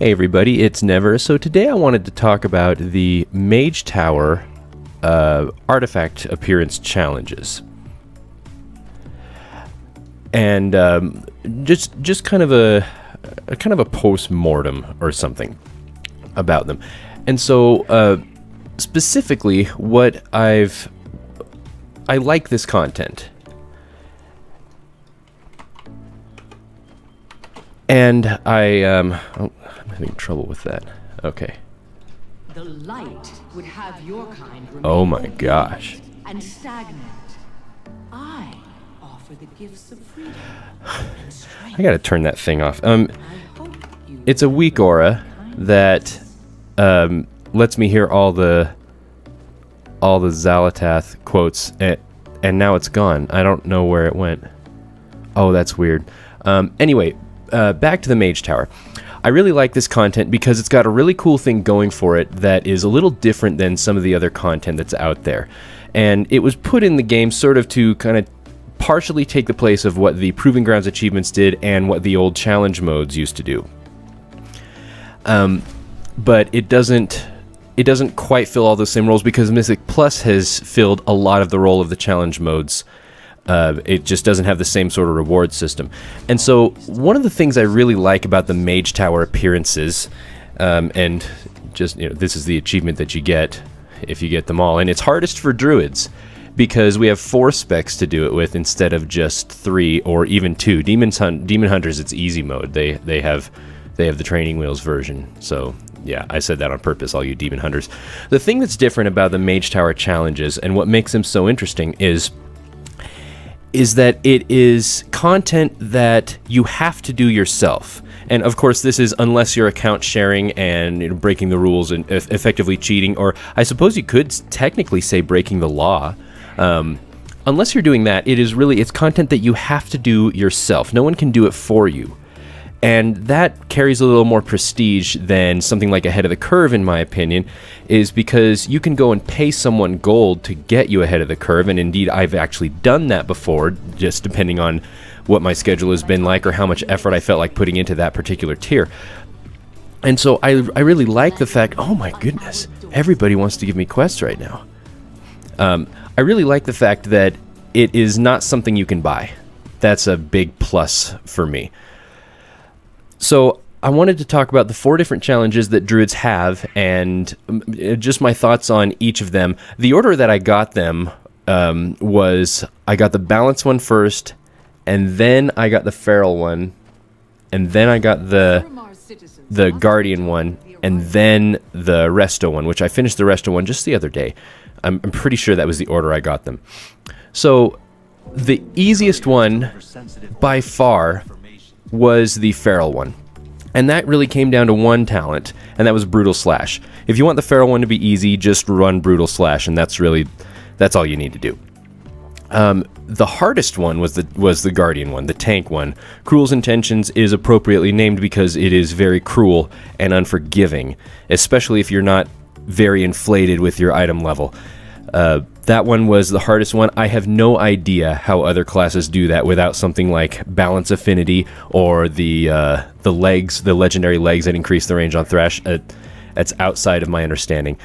Hey everybody, it's Never. So today I wanted to talk about the Mage Tower artifact appearance challenges. And just kind of a post-mortem or something about them. And so specifically what I like this content. And I'm having trouble with that. Okay. The light would have your kind remain Oh my gosh. and stagnant. I offer the gifts of freedom and strength. I gotta turn that thing off. I hope you It's a weak aura that lets me hear all the Xalatath quotes, and now it's gone. I don't know where it went. Oh, that's weird. Anyway, back to the Mage Tower. I really like this content because it's got a really cool thing going for it that is a little different than some of the other content that's out there. And it was put in the game sort of to kind of partially take the place of what the Proving Grounds achievements did and what the old challenge modes used to do. But it doesn't quite fill all those same roles because Mythic Plus has filled a lot of the role of the challenge modes. It just doesn't have the same sort of reward system. And so one of the things I really like about the Mage Tower appearances, and just, this is the achievement that you get if you get them all, and it's hardest for druids because we have 4 specs to do it with instead of just 3 or even 2. Demon Hunters, it's easy mode. They have the training wheels version. So yeah, I said that on purpose, all you Demon Hunters. The thing that's different about the Mage Tower challenges and what makes them so interesting is that it is content that you have to do yourself. And of course this is unless you're account sharing and breaking the rules and effectively cheating, or I suppose you could technically say breaking the law. Unless you're doing that, it's content that you have to do yourself. No one can do it for you. And that carries a little more prestige than something like Ahead of the Curve, in my opinion, is because you can go and pay someone gold to get you ahead of the curve, and indeed I've actually done that before, just depending on what my schedule has been like or how much effort I felt like putting into that particular tier. And so I really like the fact, oh my goodness, everybody wants to give me quests right now. I really like the fact that it is not something you can buy. That's a big plus for me. So I wanted to talk about the 4 different challenges that druids have and just my thoughts on each of them. The order that I got them was I got the balance one first, and then I got the feral one, and then I got the guardian one, and then the resto one, which I finished the resto one just the other day. I'm pretty sure that was the order I got them. So the easiest one by far was the feral one. And that really came down to one talent, and that was Brutal Slash. If you want the feral one to be easy, just run Brutal Slash, and that's all you need to do. The hardest one was the Guardian one, the tank one. Cruel's Intentions is appropriately named because it is very cruel and unforgiving, especially if you're not very inflated with your item level. That one was the hardest one. I have no idea how other classes do that without something like Balance Affinity or the legs, the legendary legs that increase the range on Thrash. That's outside of my understanding.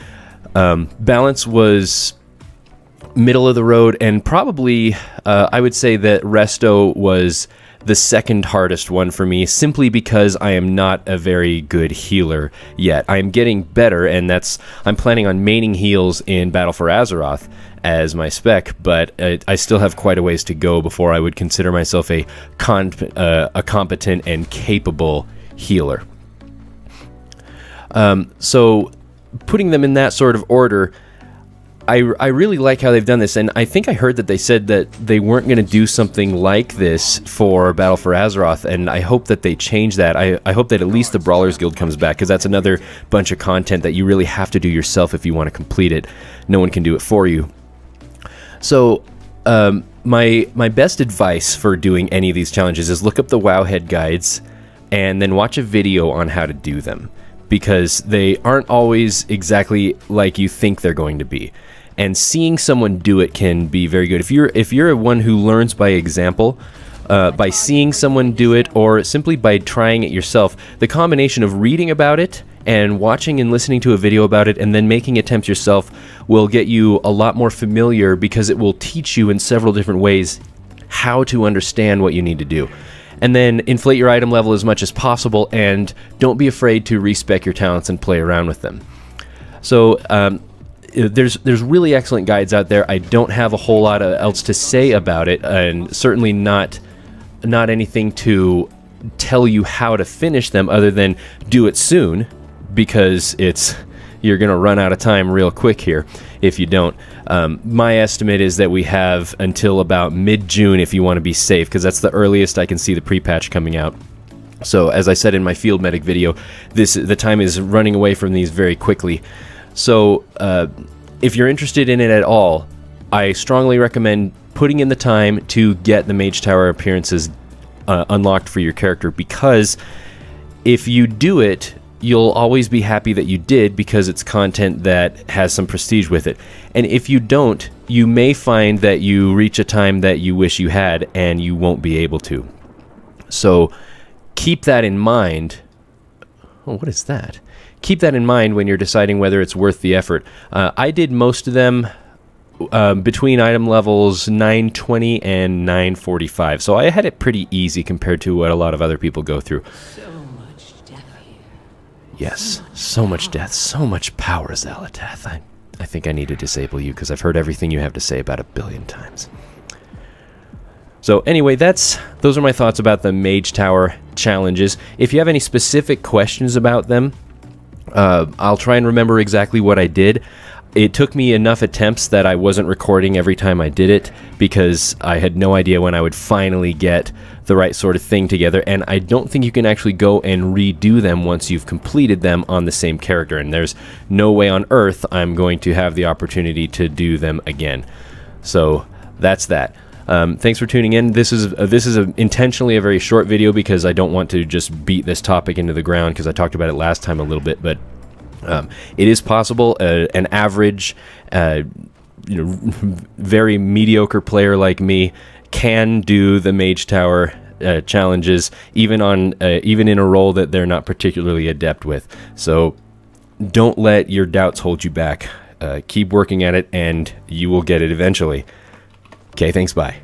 Balance was middle of the road, and probably I would say that Resto was the second hardest one for me, simply because I am not a very good healer yet. I am getting better, and I'm planning on maining heals in Battle for Azeroth as my spec, but I still have quite a ways to go before I would consider myself a competent and capable healer. So putting them in that sort of order, I really like how they've done this, and I think I heard that they said that they weren't going to do something like this for Battle for Azeroth, and I hope that they change that. I hope that at least the Brawlers Guild comes back, because that's another bunch of content that you really have to do yourself if you want to complete it. No one can do it for you. So my best advice for doing any of these challenges is look up the Wowhead guides and then watch a video on how to do them, because they aren't always exactly like you think they're going to be. And seeing someone do it can be very good. If you're one who learns by example, by seeing someone do it or simply by trying it yourself. The combination of reading about it and watching and listening to a video about it and then making attempts yourself will get you a lot more familiar, because it will teach you in several different ways how to understand what you need to do. And then inflate your item level as much as possible, and don't be afraid to respec your talents and play around with them. So there's really excellent guides out there. I don't have a whole lot else to say about it, and certainly not anything to tell you how to finish them other than do it soon, because you're going to run out of time real quick here if you don't. My estimate is that we have until about mid-June if you want to be safe, because that's the earliest I can see the pre-patch coming out. So as I said in my field medic video, the time is running away from these very quickly. So if you're interested in it at all, I strongly recommend putting in the time to get the Mage Tower appearances unlocked for your character, because if you do it, you'll always be happy that you did, because it's content that has some prestige with it. And if you don't, you may find that you reach a time that you wish you had and you won't be able to. So keep that in mind. Oh, what is that? Keep that in mind when you're deciding whether it's worth the effort. I did most of them between item levels 920 and 945, so I had it pretty easy compared to what a lot of other people go through. So much death here. Yes, so much death, so much power, Zalatath. I think I need to disable you, because I've heard everything you have to say about 1 billion times. So anyway, those are my thoughts about the Mage Tower challenges. If you have any specific questions about them, I'll try and remember exactly what I did. It took me enough attempts that I wasn't recording every time I did it, because I had no idea when I would finally get the right sort of thing together, and I don't think you can actually go and redo them once you've completed them on the same character, and there's no way on earth I'm going to have the opportunity to do them again. So that's that. Thanks for tuning in. This is intentionally a very short video, because I don't want to just beat this topic into the ground, because I talked about it last time a little bit, but it is possible. An average, very mediocre player like me can do the Mage Tower challenges, even in a role that they're not particularly adept with. So don't let your doubts hold you back. Keep working at it, and you will get it eventually. Okay, thanks, bye.